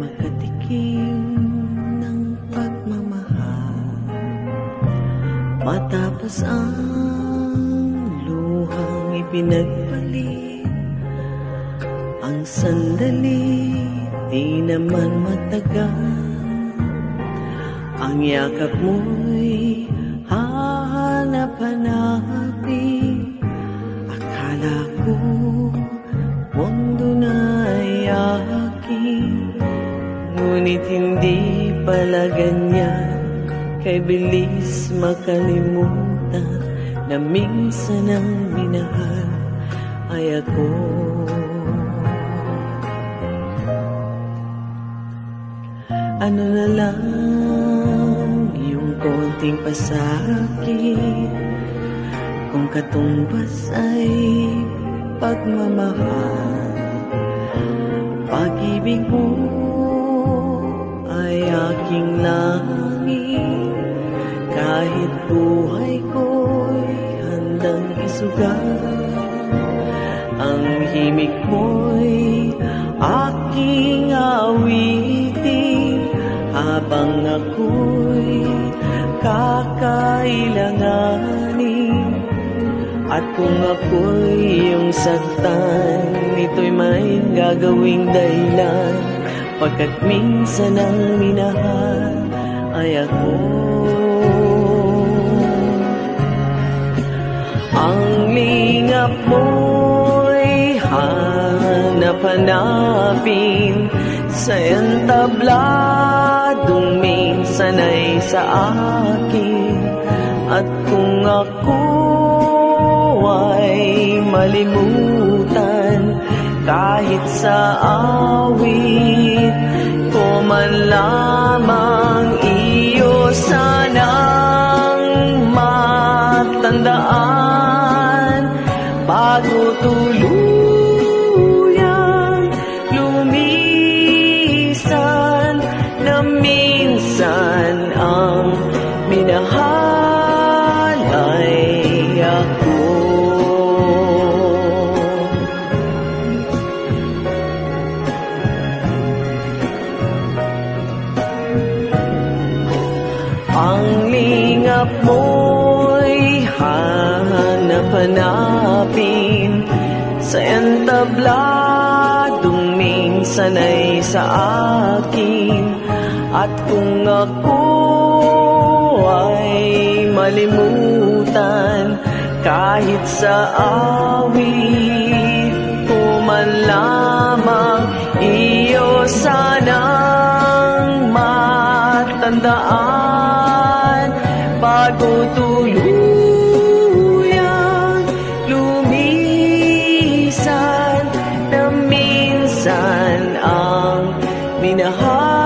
makatikim ng pagmamahal, matapos ang luhang ipinagpalit. Ang sandali di naman matagal, ang yakap mo'y hahanap-hanapin. Akala ko mundo na'y aking, ngunit hindi pala ganyan. Kay bilis makalimutan na minsan ang minahal ay ako. Ano na lang yung konting pasakit, kung katumbas ay pagmamahal. Pag-ibig mo ay aking langit, kahit buhay ko'y handang isugal. Ang himig mo'y aking awitin, habang ako'y kakailanganin. At kung ako'y iyong saktan, ito'y may gagawing dahilan, pagkat minsan ang minahal ay ako. Ang lingap mo'y hanap-hanapin sa entabladong minsan ay sa akin. At kung ako ay malimutan, kahit sa awit ko man lamang, iyo sanang matandaan bago tuluyang lumisan, na minsan ang minahal ay ako. Ang lingap mo'y hanap-hanapin sa entabladong minsan ay sa akin. At kung ako ay malimutan, kahit sa awit ko man lamang, iyo sanang matandaan bago tuluyang lumisan, na minsan ang minahal